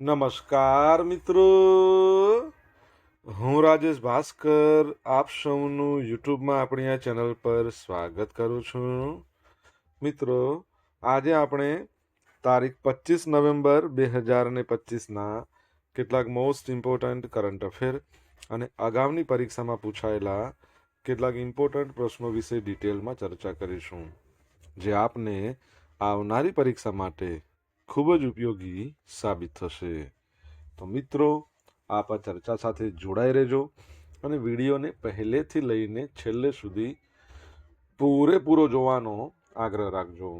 નમસ્કાર મિત્રો, હું રાજેશ ભાસ્કર આપ સૌનું યુટ્યુબમાં આપણી આ ચેનલ પર સ્વાગત કરું છું. મિત્રો, આજે આપણે તારીખ 25 નવેમ્બર 2025ના કેટલાક મોસ્ટ ઇમ્પોર્ટન્ટ કરંટ અફેર અને અગાઉની પરીક્ષામાં પૂછાયેલા કેટલાક ઇમ્પોર્ટન્ટ પ્રશ્નો વિશે ડિટેલમાં ચર્ચા કરીશું, જે આપને આવનારી પરીક્ષા માટે ખૂબ જ ઉપયોગી સાબિત થશે. તો મિત્રો, આપ આ ચર્ચા સાથે જોડાઈ રહેજો અને વિડીયોને પહેલેથી લઈને છેલ્લે સુધી પૂરેપૂરો જોવાનો આગ્રહ રાખજો.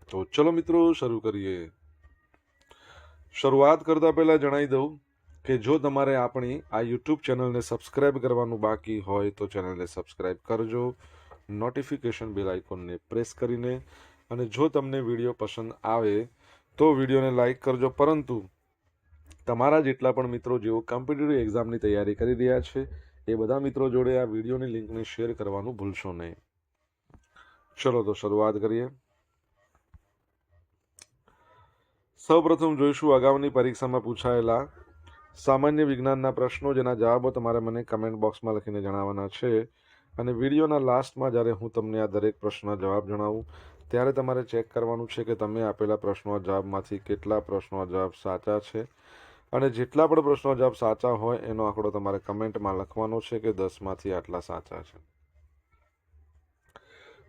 તો ચલો મિત્રો, શરૂ કરીએ. શરૂઆત કરતા પહેલા જણાવી દઉં કે જો તમારે આપણી આ યુટ્યુબ ચેનલને સબસ્ક્રાઇબ કરવાનું બાકી હોય તો ચેનલને સબસ્ક્રાઇબ કરજો, નોટિફિકેશન બેલ આઇકોનને પ્રેસ કરીને, અને જો તમને વિડીયો પસંદ આવે તો વિડીયોને લાઈક કરજો. પરંતુ તમારા જેટલા પણ મિત્રો જેઓ કોમ્પિટિટિવ એક્ઝામની તૈયારી કરી રહ્યા છે એ બધા મિત્રો જોડે આ વિડીયોની લિંકને શેર કરવાનું ભૂલશો નહીં. ચલો તો શરૂઆત કરીએ. સૌપ્રથમ જોઈશું અગાઉની પરીક્ષામાં પૂછાયેલા સામાન્ય વિજ્ઞાનના પ્રશ્નો, જેના જવાબો તમારે મને કમેન્ટ બોક્સમાં લખીને જણાવવાના છે. અને વિડીયોના લાસ્ટમાં જ્યારે હું તમને આ દરેક પ્રશ્નના જવાબ જણાવું ત્યારે તમારે ચેક કરવાનું છે કે તમે આપેલા પ્રશ્નોના જવાબમાંથી કેટલા પ્રશ્નોના જવાબ સાચા છે. અને જેટલા પણ પ્રશ્નો જવાબ સાચા હોય એનો આંકડો તમારે કમેન્ટમાં લખવાનો છે કે 10માંથી આટલા સાચા છે.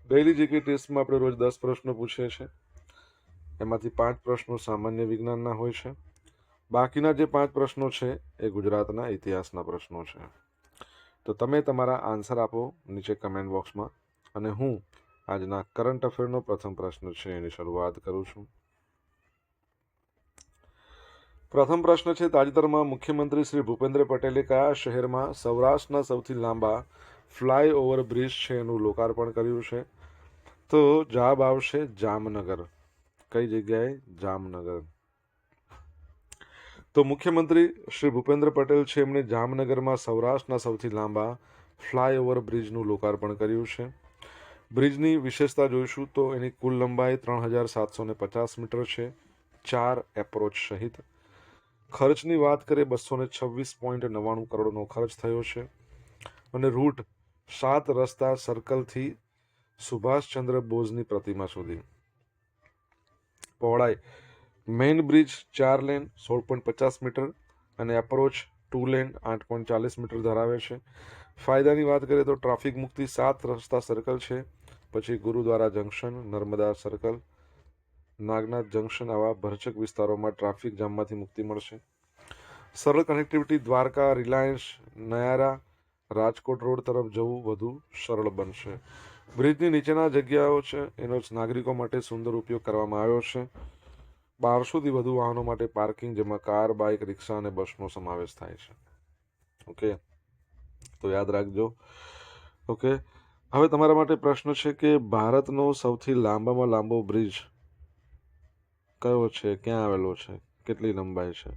ડેઇલી જીકે ટેસ્ટમાં આપણે રોજ 10 પ્રશ્નો પૂછીએ છીએ. એમાંથી 5 પ્રશ્નો સામાન્ય વિજ્ઞાનના હોય છે. બાકીના જે 5 પ્રશ્નો છે એ ગુજરાતના ઇતિહાસના પ્રશ્નો છે. તો તમે તમારા આન્સર આપો નીચે કમેન્ટ બોક્સમાં, અને હું આજના કરંટ અફેરનો પ્રથમ પ્રશ્ન છે એની શરૂઆત કરું છું. પ્રથમ પ્રશ્ન છે, તાજેતરમાં મુખ્યમંત્રી શ્રી ભૂપેન્દ્ર પટેલે કયા શહેરમાં સૌરાષ્ટ્રના સૌથી લાંબા ફ્લાયઓવર બ્રિજ છે એનું લોકાર્પણ કર્યું છે? તો જવાબ આવશે જામનગર. કઈ જગ્યાએ? જામનગર. તો મુખ્યમંત્રી શ્રી ભૂપેન્દ્ર પટેલ છે એમણે જામનગરમાં સૌરાષ્ટ્રના સૌથી લાંબા ફ્લાયઓવર બ્રિજનું લોકાર્પણ કર્યું છે. બ્રિજની વિશેષતા જોઈશું તો એની કુલ લંબાઈ 3750 મીટર છે, 4 એપ્રોચ સહિત. ખર્ચની વાત કરીએ 226.99 કરોડનો ખર્ચ થયો છે. અને રૂટ 7 રસ્તા સર્કલથી સુભાષચંદ્ર બોઝની પ્રતિમા સુધી. પહોળાઈ મેઇન બ્રિજ 4 લેન 16.50 મીટર અને એપ્રોચ 2 લેન 8.40 મીટર ધરાવે છે. ફાયદાની વાત કરીએ તો ટ્રાફિક મુક્તિ 7 રસ્તા સર્કલ છે, પછી Gurudwara junction, Narmada circle, Nagnath junction આવા ભરચક વિસ્તારોમાં ટ્રાફિક જામમાંથી મુક્તિ મળશે. સરળ કનેક્ટિવિટી દ્વારકા, રિલાયન્સ, નયારા, રાજકોટ રોડ તરફ જવું વધુ સરળ બનશે. બ્રિજની નીચેના જગ્યાઓ છે એનો નાગરિકો માટે સુંદર ઉપયોગ કરવામાં આવ્યો છે. 1200થી વધુ વાહનો માટે પાર્કિંગ, જેમાં કાર, બાઇક, રિક્ષા અને બસનો સમાવેશ થાય છે. ઓકે, તો યાદ રાખજો. ઓકે, હવે તમારા માટે પ્રશ્ન છે કે ભારતનો સૌથી લાંબામાં લાંબો બ્રિજ કયો છે, ક્યાં આવેલો છે, કેટલી લંબાઈ છે?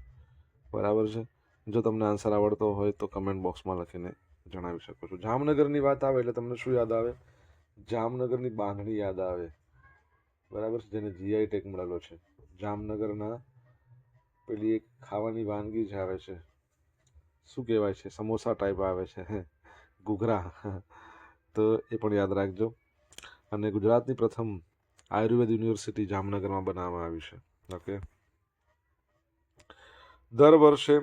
બરાબર છે. જો તમને આન્સર આવડતો હોય તો કમેન્ટ બોક્સમાં લખીને જણાવી શકો છો. જામનગરની વાત આવે એટલે તમને શું યાદ આવે? જામનગરની બાંધણી યાદ આવે. બરાબર છે, જેને જીઆઈ ટેગ મળેલો છે. જામનગરના પેલી એક ખાવાની વાનગી જે આવે છે, શું કહેવાય છે, સમોસા ટાઈપ આવે છે, ઘૂઘરા. તો એ પણ યાદ રાખજો. અને ગુજરાતની પ્રથમ આયુર્વેદ યુનિવર્સિટી જામનગરમાં બનાવવામાં આવી છે. ઓકે, દર વર્ષે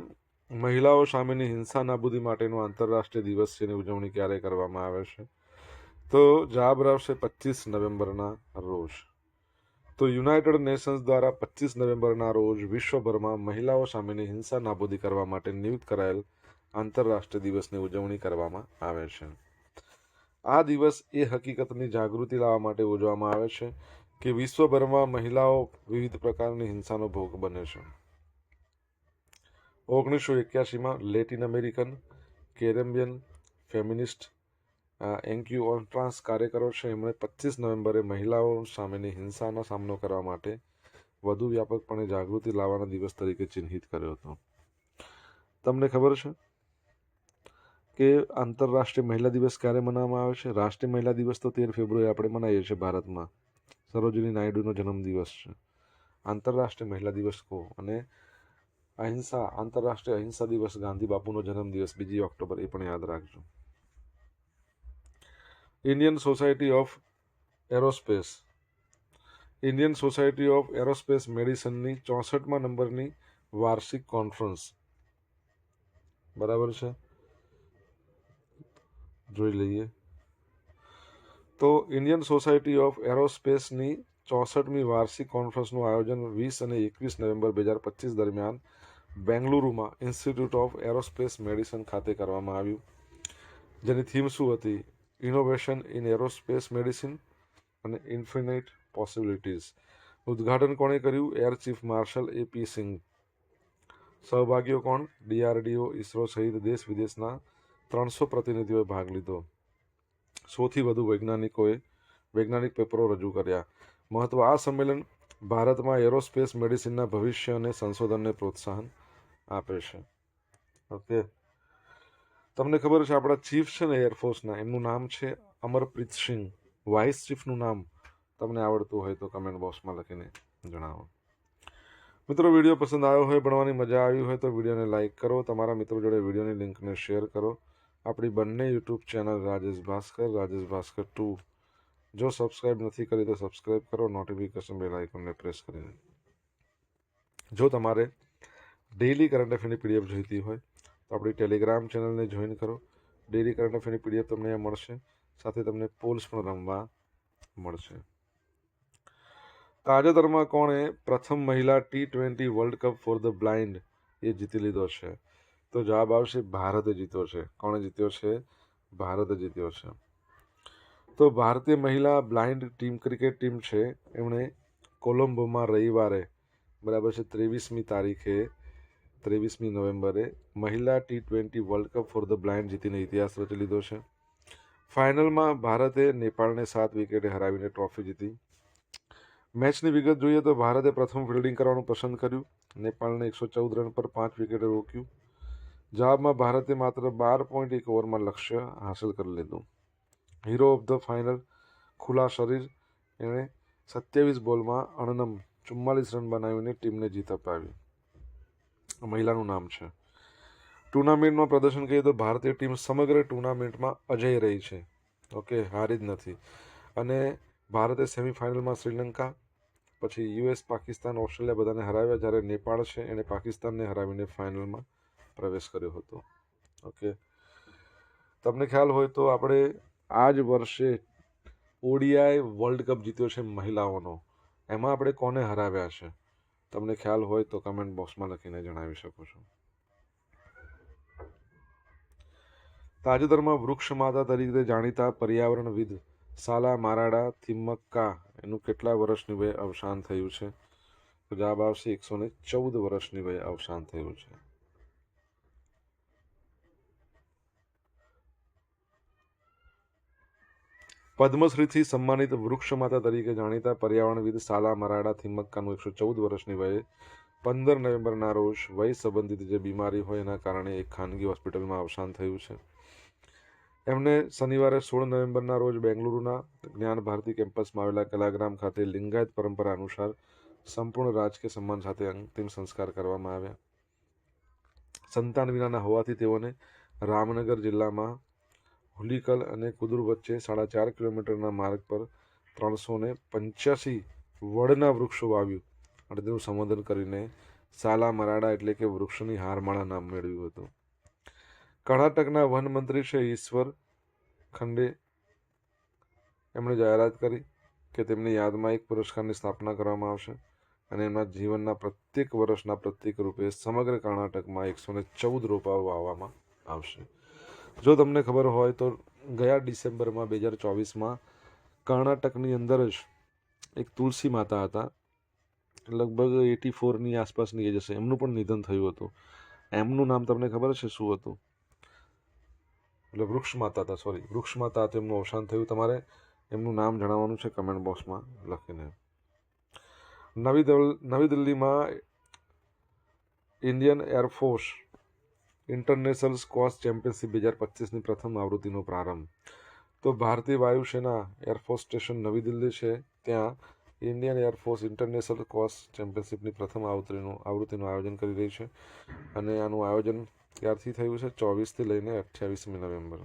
મહિલાઓ સામેની હિંસા નાબૂદી માટેનો આંતરરાષ્ટ્રીય દિવસ છે એની ઉજવણી ક્યારે કરવામાં આવે છે? તો જવાબ આવશે 25 નવેમ્બરના રોજ. તો યુનાઇટેડ નેશન્સ દ્વારા 25 નવેમ્બરના રોજ વિશ્વભરમાં મહિલાઓ સામેની હિંસા નાબૂદી કરવા માટે નિયુક્ત કરાયેલ આંતરરાષ્ટ્રીય દિવસની ઉજવણી કરવામાં આવે છે. આ દિવસ એ હકીકતની જાગૃતિ લાવવા માટે ઉજવવામાં આવે છે કે વિશ્વભરમાં મહિલાઓ વિવિધ પ્રકારની હિંસાનો ભોગ બને છે. 1981માં લેટિન અમેરિકન, કેરેબિયન ફેમિનિસ્ટ એન્ક્યુઓન્ટ્રાન્સ કાર્યકરો છે એમણે 25 નવેમ્બરે મહિલાઓ સામેની હિંસાનો સામનો કરવા માટે વધુ વ્યાપકપણે જાગૃતિ લાવવાના દિવસ તરીકે ચિહ્નિત કર્યો હતો. તમને ખબર છે કે આંતરરાષ્ટ્રીય મહિલા દિવસ ક્યારે મનાવવામાં આવે છે? રાષ્ટ્રીય મહિલા દિવસ તો 13 ફેબ્રુઆરી આપણે મનાવીએ છીએ ભારતમાં. સરોજિની નાયડુનો જન્મદિવસ છે. આંતરરાષ્ટ્રીય મહિલા દિવસ કહો અને અહિંસા આંતરરાષ્ટ્રીય અહિંસા દિવસ, ગાંધી બાપુનો જન્મદિવસ 2 ઓક્ટોબર, એ પણ યાદ રાખજો. Indian Society of Aerospace, Indian Society of Aerospace મેડિસિનની 64મા નંબરની વાર્ષિક કોન્ફરન્સ, બરાબર છે, જોઈ લઈએ. તો ઇન્ડિયન સોસાયટી ઓફ એરોસ્પેસની 64મી વાર્ષિક કોન્ફરન્સનું આયોજન 20 અને 21 નવેમ્બર 2025 દરમિયાન બેંગલુરુમાં ઇન્સ્ટિટ્યૂટ ઓફ એરોસ્પેસ મેડિસિન ખાતે કરવામાં આવ્યું, જેની થીમ શું હતી? ઇનોવેશન ઇન એરોસ્પેસ મેડિસિન અને ઇન્ફિનિટ પોસિબિલિટીઝ. ઉદ્ઘાટન કોણે કર્યું? Air chief marshal AP Singh. સહભાગીઓ કોણ? DRDO, ઇસરો સહિત દેશ વિદેશના 300 પ્રતિનિધિઓએ ભાગ લીધો. 100થી વધુ વૈજ્ઞાનિક પેપરો રજૂ કર્યા. મહત્વ: આ સંમેલન ભારતમાં એરોસ્પેસ મેડિસિનના ભવિષ્ય અને સંશોધનને પ્રોત્સાહન આપે છે. ઓકે, તમને ખબર છે આપણા ચીફ છે ને એરફોર્સના, એમનું નામ છે અમરપ્રીત સિંહ. વાઇસ ચીફનું નામ તમને આવડતું હોય તો કમેન્ટ બોક્સમાં લખીને જણાવો. મિત્રો, વિડીયો પસંદ આવ્યો હોય, ભણવાની મજા આવી હોય તો વિડીયોને લાઇક કરો, તમારા મિત્રો જોડે વિડીયોની લિંકને શેર કરો. આપણી બંને યુટ્યુબ ચેનલ રાજેશ ભાસ્કર 2 જો સબસ્ક્રાઇબ નથી કરી તો સબસ્ક્રાઇબ કરો, નોટિફિકેશન બેલ આઇકોનને પ્રેસ કરીને. જો તમારે ડેઇલી કરંટ અફેરની PDF જોઈતી હોય તો આપણી ટેલિગ્રામ ચેનલને જોઈન કરો. ડેઇલી કરંટ અફેરની PDF તમને અહીંયા મળશે, સાથે તમને પોલ્સ પણ રમવા મળશે. તાજેતરમાં કોણે પ્રથમ મહિલા T20 World Cup for the blind એ જીતી લીધો છે? તો જવાબ આવશે ભારતે જીત્યો છે. કોણે જીત્યો છે? ભારતે જીત્યો છે. તો ભારતીય મહિલા બ્લાઇન્ડ ક્રિકેટ ટીમ છે, એમણે કોલંબોમાં રવિવારે, બરાબર છે, 23મી નવેમ્બરે મહિલા T20 World Cup for the blind જીતીને ઇતિહાસ રચી લીધો છે. ફાઇનલમાં ભારતે નેપાળને 7 વિકેટે હરાવીને ટ્રોફી જીતી. મેચની વિગત જોઈએ તો ભારતે પ્રથમ ફિલ્ડિંગ કરવાનું પસંદ કર્યું, નેપાળને 114 રન પર 5 વિકેટે રોક્યું. જવાબમાં ભારતે માત્ર 12.1 ઓવરમાં લક્ષ્ય હાંસલ કરી લીધું. હીરો ઓફ ધ ફાઇનલ ખુલ્લા શરીર, એણે 27 બોલમાં અણનમ 44 રન બનાવીને ટીમને જીત અપાવી. મહિલાનું નામ છે. ટુર્નામેન્ટમાં પ્રદર્શન કરીએ તો ભારતીય ટીમ સમગ્ર ટુર્નામેન્ટમાં અજેય રહી છે. ઓકે, હારી જ નથી. અને ભારતે સેમિફાઇનલમાં શ્રીલંકા, પછી US, પાકિસ્તાન, ઓસ્ટ્રેલિયા બધાને હરાવ્યા, જ્યારે નેપાળ છે એણે પાકિસ્તાનને હરાવીને ફાઇનલમાં પ્રવેશ કર્યો હતો. ઓકે, તમને ખ્યાલ હોય તો આપણે આ જ વર્ષે ODI વર્લ્ડ કપ જીત્યો છે મહિલાઓનો, એમાં આપણે કોને હરાવ્યા છે? તમને ખ્યાલ હોય તો કમેન્ટ બોક્સમાં લખીને જણાવી શકો છો. તાજેતરમાં વૃક્ષ માતા તરીકે જાણીતા પર્યાવરણવિદ સાલા મારાડા થિમક્કા, એનું કેટલા વર્ષની વયે અવસાન થયું છે? તો જવાબ આવશે 114 વર્ષની વયે અવસાન થયું છે. પદ્મશ્રીથી સન્માનિત વૃક્ષ માતા તરીકે જાણીતા પર્યાવરણવિદ સાલા મરાડા થિમક્કાનું 114 વર્ષની વયે 15 નવેમ્બરના રોજ વય સંબંધિત જે બીમારી હોય એના કારણે એક ખાનગી હોસ્પિટલમાં અવસાન થયું છે. એમને શનિવારે 16 નવેમ્બરના રોજ બેંગલુરુના જ્ઞાન ભારતી કેમ્પસમાં આવેલા કલાગ્રામ ખાતે લિંગાયત પરંપરા અનુસાર સંપૂર્ણ રાજકીય સન્માન સાથે અંતિમ સંસ્કાર કરવામાં આવ્યા. સંતાન વિનાના હોવાથી તેઓને રામનગર જિલ્લામાં હુલીકલ અને કુદુર વચ્ચે 4.5 કિલોમીટરના માર્ગ પર 385 વડના વૃક્ષો વાવ્યું અને તેનું સંવર્ધન કરીને સાલા મરાડા એટલે કે વૃક્ષની હારમાળા નામ મેળવ્યું હતું. કર્ણાટકના વન મંત્રી છે ઈશ્વર ખંડે, એમણે જાહેરાત કરી કે તેમની યાદમાં એક પુરસ્કારની સ્થાપના કરવામાં આવશે અને એમના જીવનના પ્રત્યેક વર્ષના પ્રત્યેક રૂપે સમગ્ર કર્ણાટકમાં 114 રોપાઓ વાવવામાં આવશે. જો તમને ખબર હોય તો ગયા ડિસેમ્બરમાં 2024માં કર્ણાટકની અંદર જ એક તુલસી માતા હતા, લગભગ 84ની આસપાસની એજ હશે, એમનું પણ નિધન થયું હતું. એમનું નામ તમને ખબર છે શું હતું? એટલે વૃક્ષ માતા હતા, વૃક્ષ માતા હતું, એમનું અવસાન થયું. તમારે એમનું નામ જણાવવાનું છે કમેન્ટ બોક્સમાં લખીને. નવી દિલ્હીમાં Indian Air Force International Squash Championship 2025ની પ્રથમ આવૃત્તિનો પ્રારંભ. તો ભારતીય વાયુસેના એરફોર્સ સ્ટેશન નવી દિલ્હી છે, ત્યાં ઇન્ડિયન એરફોર્સ ઇન્ટરનેશનલ સ્ક્વોશ ચેમ્પિયનશિપની પ્રથમ આવૃત્તિનું આયોજન કરી રહી છે અને આનું આયોજન ક્યારથી થયું છે? 24થી લઈને 28મી નવેમ્બર.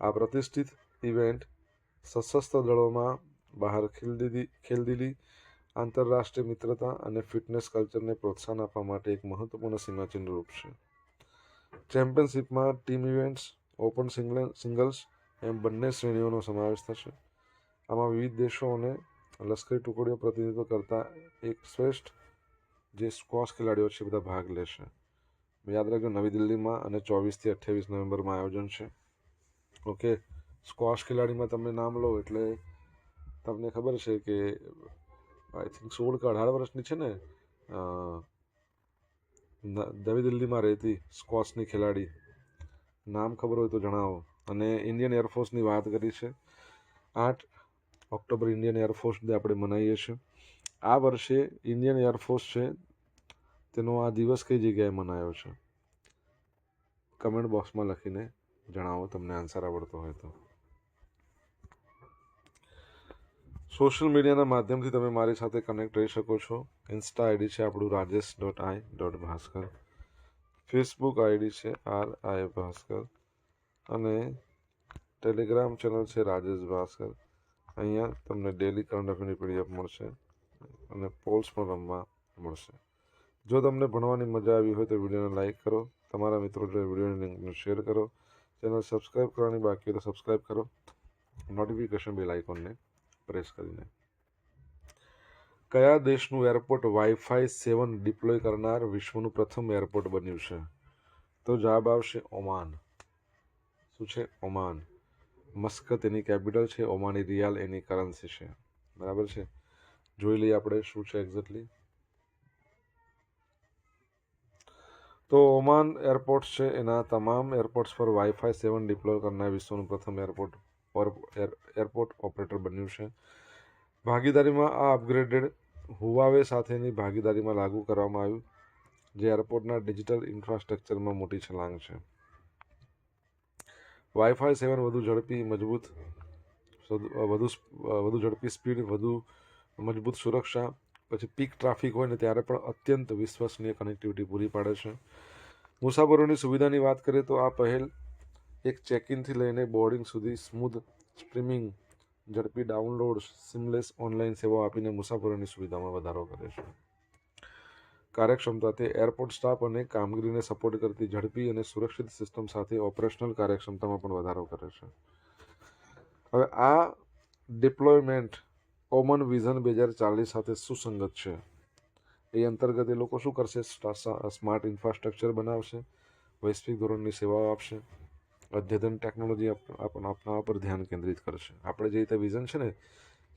આ પ્રતિષ્ઠિત ઇવેન્ટ સશસ્ત્ર દળોમાં બહાર ખેલદિલી આંતરરાષ્ટ્રીય મિત્રતા અને ફિટનેસ કલ્ચરને પ્રોત્સાહન આપવા માટે એક મહત્વપૂર્ણ સીમાચિહ્નરૂપ છે. ચેમ્પિયનશિપમાં ટીમ ઇવેન્ટ્સ, ઓપન સિંગલ્સ એમ બંને શ્રેણીઓનો સમાવેશ થશે. આમાં વિવિધ દેશો અને લશ્કરી ટુકડીઓ પ્રતિનિધિત્વ કરતા એક શ્રેષ્ઠ જે સ્ક્વોશ ખેલાડીઓ છે બધા ભાગ લેશે. યાદ રાખજો, નવી દિલ્હીમાં અને 24થી 28 નવેમ્બરમાં આયોજન છે. ઓકે, સ્ક્વોશ ખેલાડીમાં તમે નામ લો એટલે તમને ખબર છે કે આઈ થિંક 16 કે 18 વર્ષની છે ને નવી દિલ્હીમાં રહેતી સ્ક્વોશની ખેલાડી, નામ ખબર હોય તો જણાવો. અને ઇન્ડિયન એરફોર્સની વાત કરી છે. 8 ઓક્ટોબર ઇન્ડિયન એરફોર્સ ડે આપણે મનાવીએ છીએ. આ વર્ષે ઇન્ડિયન એરફોર્સ છે તેનો આ દિવસ કઈ જગ્યાએ મનાયો છે? કમેન્ટ બોક્સમાં લખીને જણાવો તમને આન્સર આવડતો હોય તો. સોશિયલ મીડિયાના માધ્યમથી તમે મારી સાથે કનેક્ટ રહી શકો છો. ઇન્સ્ટા આઈડી છે આપણું rajesh.i.bhaskar, ફેસબુક આઈડી છે RI ભાસ્કર અને ટેલિગ્રામ ચેનલ છે રાજેશ ભાસ્કર. અહીંયા તમને ડેલી કરંટ અફેરની પીડીએફ મળશે અને પોલ્સ પણ રમવા મળશે. જો તમને ભણવાની મજા આવી હોય તો વિડીયોને લાઇક કરો, તમારા મિત્રો જોડે વિડીયોની લિંકને શેર કરો, ચેનલ સબસ્ક્રાઈબ કરવાની બાકી હોય તો સબસ્ક્રાઈબ કરો, નોટિફિકેશન બેલ આઇકોનને પ્રેસ કરીને. કયા દેશનું એરપોર્ટ વાઈફાઈ 7 ડિપ્લોય કરનાર વિશ્વનું પ્રથમ એરપોર્ટ બન્યું છે? તો જવાબ આવશે ઓમાન. શું છે? ઓમાન. મસ્કત એની કેપિટલ છે, ઓમાની રિયાલ એની કરન્સી છે. બરાબર છે. જોઈ લઈએ આપણે શું છે એક્ઝેક્ટલી. તો ઓમાન એરપોર્ટ છે એના તમામ એરપોર્ટ્સ પર વાઈફાઈ 7 ડિપ્લોય કરનાર વિશ્વનું પ્રથમ એરપોર્ટ ઓપરેટર બન્યું છે. ભાગીદારીમાં આ અપગ્રેડેડ હુવાવે સાથેની ભાગીદારીમાં લાગુ કરવામાં આવ્યું, જે એરપોર્ટના ડિજિટલ ઇન્ફ્રાસ્ટ્રક્ચરમાં મોટી છલાંગ છે. વાઈફાઈ 7 વધુ ઝડપી, મજબૂત, વધુ ઝડપી સ્પીડ, વધુ મજબૂત સુરક્ષા, પછી પીક ટ્રાફિક હોય ને ત્યારે પણ અત્યંત વિશ્વસનીય કનેક્ટિવિટી પૂરી પાડે છે. મુસાફરોની સુવિધાની વાત કરીએ તો આ પહેલ એક ચેક-ઇનથી લઈને બોર્ડિંગ સુધી સ્મૂથ સ્ટ્રીમિંગ, ઝડપી ડાઉનલોડ, સિમલેસ ઓનલાઈન સેવાઓ આપીને મુસાફરોની સુવિધામાં વધારો કરે છે. કાર્યક્ષમતા, તે એરપોર્ટ સ્ટાફ અને કામગીરીને સપોર્ટ કરતી ઝડપી અને સુરક્ષિત સિસ્ટમ સાથે ઓપરેશનલ કાર્યક્ષમતામાં પણ વધારો કરે છે. હવે આ ડિપ્લોયમેન્ટ કોમન વિઝન 2040 સાથે સુસંગત છે. એ અંતર્ગત એ લોકો શું કરશે? સ્માર્ટ ઇન્ફ્રાસ્ટ્રક્ચર બનાવશે, વૈશ્વિક ધોરણની સેવાઓ આપશે, અદ્યતન ટેકનોલોજી અપનાવવા પર ધ્યાન કેન્દ્રિત કરશે. આપણે જે રીતે વિઝન છે ને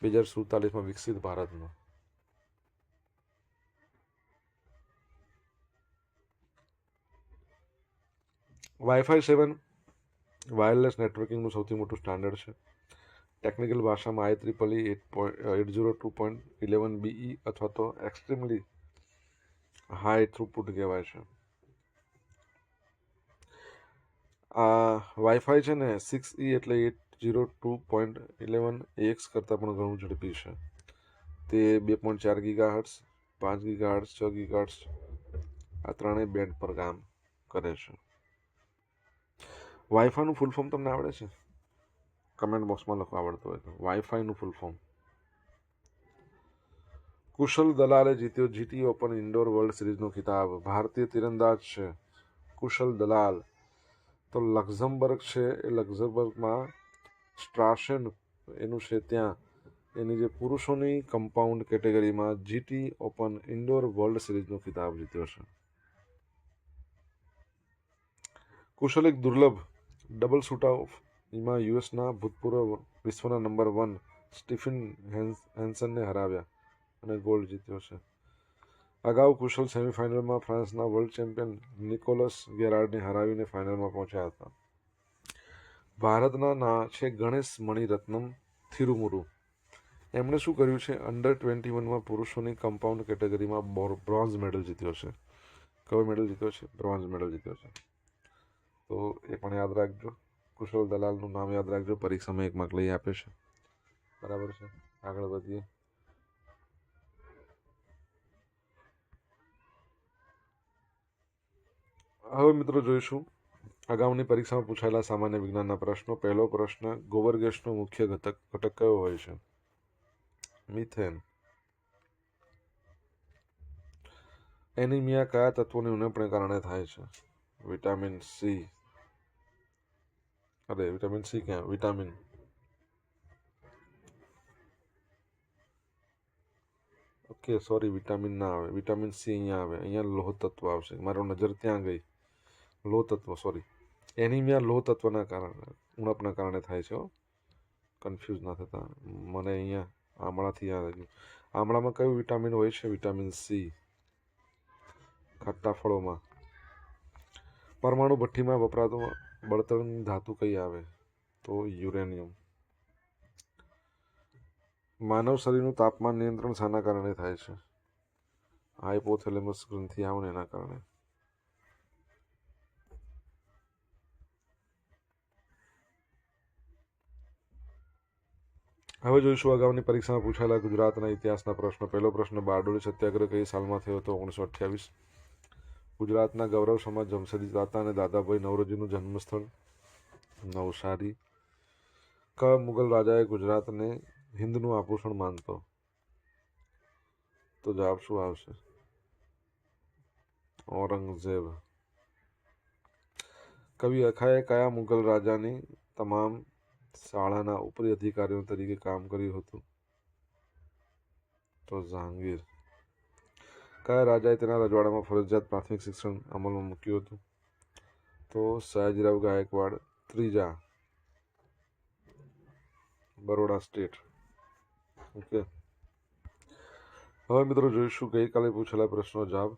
2047માં વિકસિત ભારતનું, વાઈફાઈ 7 વાયરલેસ નેટવર્કિંગનું સૌથી મોટું સ્ટાન્ડર્ડ છે. ટેકનિકલ ભાષામાં IEEE 802.11be અથવા તો એક્સ્ટ્રીમલી હાઈ થ્રુપુટ કહેવાય છે. આ વાઈફાઈ છે ને 6E એટલે 802.11ax કરતાં પણ ઘણું ઝડપી છે. તે 2.4 ગીગાહર્ટ્ઝ, 5 ગીગાહર્ટ્ઝ, 6 ગીગાહર્ટ્ઝ આ ત્રણેય બેન્ડ પર કામ કરે છે. વાઈફાઈનું ફૂલ ફોર્મ તમને આવડે છે? કમેન્ટ બોક્સમાં લખવા આવડતું હોય તો. વાઈફાઈનું ફૂલ ફોર્મ. કુશલ દલાલે જીત્યો GT ઓપન ઇન્ડોર વર્લ્ડ સિરીઝનો ખિતાબ. ભારતીય તીરંદાજ છે કુશલ દલાલ. તો લક્ઝમબર્ગ છે, એ લક્ઝમબર્ગમાં સ્ટ્રાસેન એનું છે ત્યાં એની જે પુરુષોની કમ્પાઉન્ડ કેટેગરીમાં GT ઓપન ઇન્ડોર વર્લ્ડ સિરીઝનો ખિતાબ જીત્યો છે. કુશલ એક દુર્લભ ડબલ શૂટઆઉટમાં યુએસના ભૂતપૂર્વ વિશ્વના નંબર 1 સ્ટીફન હેન્સનને હરાવ્યા અને ગોલ્ડ જીત્યો છે. અગાઉ કુશલ સેમીફાઇનલમાં ફ્રાન્સના વર્લ્ડ ચેમ્પિયન નિકોલસ ગેરાર્ડને હરાવીને ફાઇનલમાં પહોંચ્યા હતા. ભારતના છે ગણેશ મણિરત્નમ થિરુમુરુ. એમણે શું કર્યું છે? અંડર 21માં પુરુષોની કમ્પાઉન્ડ કેટેગરીમાં બ્રોન્ઝ મેડલ જીત્યો છે. કયો મેડલ જીત્યો છે? બ્રોન્ઝ મેડલ જીત્યો છે. તો એ પણ યાદ રાખજો. કુશલ દલાલનું નામ યાદ રાખજો, પરીક્ષામાં 1 માર્ક લઈ આપે છે. બરાબર છે. આગળ વધીએ. હવે મિત્રો જોઈશું અગાઉની પરીક્ષામાં પૂછાયેલા સામાન્ય વિજ્ઞાનના પ્રશ્નો. પહેલો પ્રશ્ન, ગોબર ગેસનો મુખ્ય ઘટક કયો હોય છે? મિથેન. એનિમિયા કયા તત્વોની ઉણપને કારણે થાય છે? Vitamin C. વિટામિન સી ક્યાં? વિટામિન. ઓકે સોરી, વિટામિન ના આવે, વિટામિન સી અહીંયા આવે, અહીંયા લોહ તત્વ આવશે. મારો નજર ત્યાં ગઈ. લોહ તત્વ, સોરી. એનિમિયા લોહ તત્વના કારણે, ઉણપના કારણે થાય છે. કન્ફ્યુઝ ના થતા. મને અહીંયા આમળાથી યાદ આવ્યું. આમળામાં કયું વિટામિન હોય છે? Vitamin C. ખટ્ટા ફળોમાં. પરમાણુ ભઠ્ઠીમાં વપરાતું બળતણ ધાતુ કઈ આવે? તો યુરેનિયમ. માનવ શરીરનું તાપમાન નિયંત્રણ શાના કારણે થાય છે? હાઇપોથેલેમસ ગ્રંથિ આવે એના કારણે. હવે જોઈશું અગાઉની પરીક્ષામાં પૂછાયેલા ગુજરાતના ઇતિહાસના પ્રશ્નો. પહેલો પ્રશ્ન, બારડોલી સત્યાગ્રહ કઈ સાલમાં થયો હતો? 1928. ગુજરાતના ગૌરવ સમાજ જમશેદજી તાતા અને દાદાભાઈ નવરોજીનું જન્મસ્થળ? નવસારી. કયા મુગલ રાજાએ ગુજરાતને હિન્દનું આભૂષણ માનતો? તો જવાબ શું આવશે? ઔરંગઝેબ. કવિ અખાએ કયા મુગલ રાજાની તમામ શાળાના ઉપરી અધિકારીઓ તરીકે કામ કર્યું હતું? તો જહાંગીર. કયા રાજાએ તેના રજવાડામાં ફરજિયાત પ્રાથમિક શિક્ષણ અમલમાં મૂક્યું હતું? તો સયાજીરાવ ગાયકવાડ ત્રીજા. બરોડા સ્ટેટ. ઓકે. હવે મિત્રો જોઈશું ગઈકાલે પૂછેલા પ્રશ્નો જવાબ.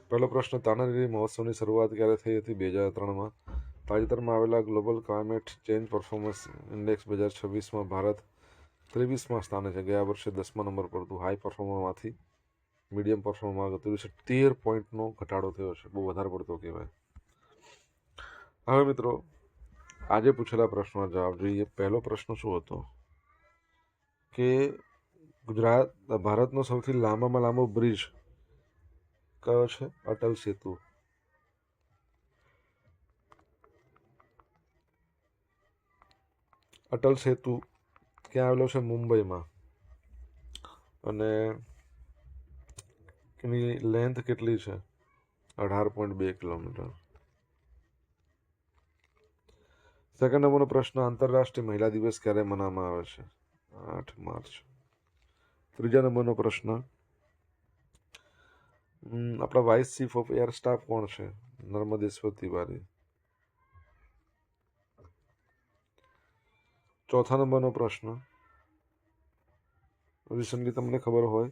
પહેલો પ્રશ્ન, તાનારીરી મહોત્સવની શરૂઆત ક્યારે થઈ હતી? 2003માં. તાજેતરમાં આવેલા Global Climate Change Performance Index 2026માં ભારત 23મા સ્થાને છે. ગયા વર્ષે 10મા નંબર પર હતું. હાઈ પરફોર્મરમાંથી મીડિયમ પરફોર્મરમાં ગતું છે. 13 પોઈન્ટનો ઘટાડો થયો છે. બહુ વધારે પડતો કહેવાય. હવે મિત્રો આજે પૂછેલા પ્રશ્નનો જવાબ જોઈએ. પહેલો પ્રશ્ન શું હતો કે ભારતનો સૌથી લાંબામાં લાંબો બ્રિજ કયો છે? અટલ સેતુ. અટલ સેતુ ક્યાં આવેલો છે? મુંબઈમાં. અને એની લેન્થ કેટલી છે? 18.2 કિલોમીટર. સેકન્ડ નંબરનો પ્રશ્ન, આંતરરાષ્ટ્રીય મહિલા દિવસ ક્યારે મનાવવામાં આવે છે? 8 માર્ચ. ત્રીજા નંબરનો પ્રશ્ન, આપણા vice chief of air staff કોણ છે? નર્મદેશ્વર તિવારી. ચોથા નંબરનો પ્રશ્ન, રિસન્ટલી તમને ખબર હોય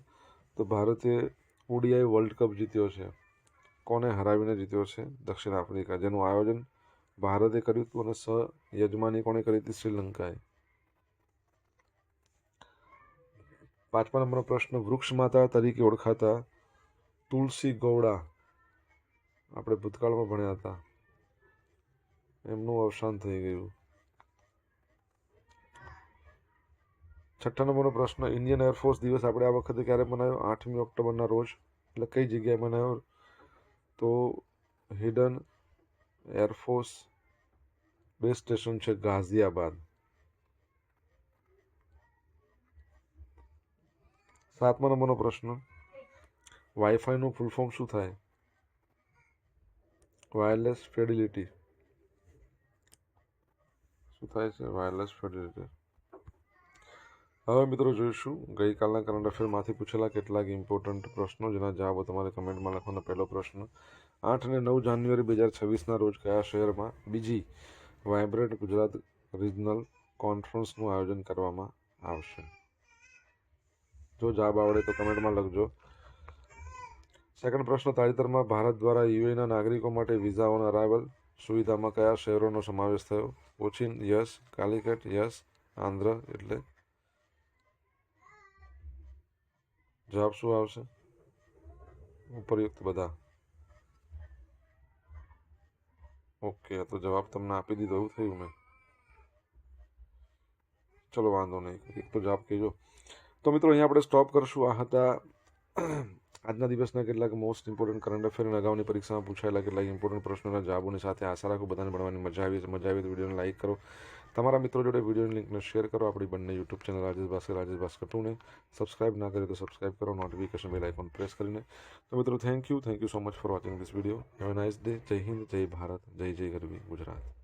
તો ભારતે ઓડીઆઈ વર્લ્ડ કપ જીત્યો છે. કોને હરાવીને જીત્યો છે? દક્ષિણ આફ્રિકા, જેનું આયોજન ભારતે કર્યું હતું અને યજમાની કોણે કરી હતી? શ્રીલંકાએ. પાંચમા નંબરનો પ્રશ્ન, વૃક્ષ માતા તરીકે ઓળખાતા તુલસી ગૌડા, આપણે ભૂતકાળમાં ભણ્યા હતા, એમનું અવસાન થઈ ગયું. છઠ્ઠા નંબરનો પ્રશ્ન, ઇન્ડિયન એરફોર્સ દિવસ આપણે આ વખતે ક્યારે મનાવ્યો? 8મી ઓક્ટોબરના રોજ. એટલે કઈ જગ્યાએ મનાવ્યો? તો હિડન એરફોર્સ બેઝ સ્ટેશન છે ગાઝિયાબાદ. સાતમા નંબરનો પ્રશ્ન, વાઈફાઈનું ફૂલ ફોર્મ શું થાય? Wireless fidelity. શું થાય છે? Wireless fidelity. હવે મિત્રો જોઈશું ગઈકાલના કરંટ અફેરમાંથી પૂછેલા કેટલાક ઇમ્પોર્ટન્ટ પ્રશ્નો, જેના જવાબો તમારે કમેન્ટમાં લખવાનો. પહેલો પ્રશ્ન, 8 અને 9 જાન્યુઆરી 2026ના રોજ કયા શહેરમાં બીજી વાઇબ્રન્ટ ગુજરાત રિજનલ કોન્ફરન્સનું આયોજન કરવામાં આવશે? જો જવાબ આવડે તો કમેન્ટમાં લખજો. સેકન્ડ પ્રશ્ન, તાજેતરમાં ભારત દ્વારા યુએના નાગરિકો માટે વિઝા ઓન અરાઇવલ સુવિધામાં કયા શહેરોનો સમાવેશ થયો? કોચીન, યસ. કાલિકટ, યસ. આંધ્ર, એટલે જવાબ શું આવશે? ઉપરયુક્ત બધા. ઓકે, તો જવાબ તમને આપી દીધો એવું થયું મેં. ચલો વાંધો નહીં, એક તો જવાબ કહેજો. તો મિત્રો અહીંયા આપણે સ્ટોપ કરશું. આ હતા આજના દિવસના કેટલાક મોસ્ટ ઇમ્પોર્ટન્ટ કરંટ અફેર અને અગાઉની પરીક્ષામાં પૂછાયેલા કેટલાક ઇમ્પોર્ટન્ટ પ્રશ્નોના જવાબોની સાથે આશા રાખું બધાને ભણવાની મજા આવી તો વિડીયોને લાઇક કરો, તમારા મિત્રો જોડે વિડીયોની લિંકને શેર કરો. આપણી બંને યુટ્યુબ ચેનલ રાજેશ ભાસ્કર 2ને સબસ્ક્રાઇબ ના કરે તો સબસ્ક્રાઇબ કરો, નોટિફિકેશન બેલ આઇકોન પ્રેસ કરીને. તો મિત્રો thank you so much for watching this video. Have a nice day. જય હિન્દ, જય ભારત, જય જય ગરવી ગુજરાત.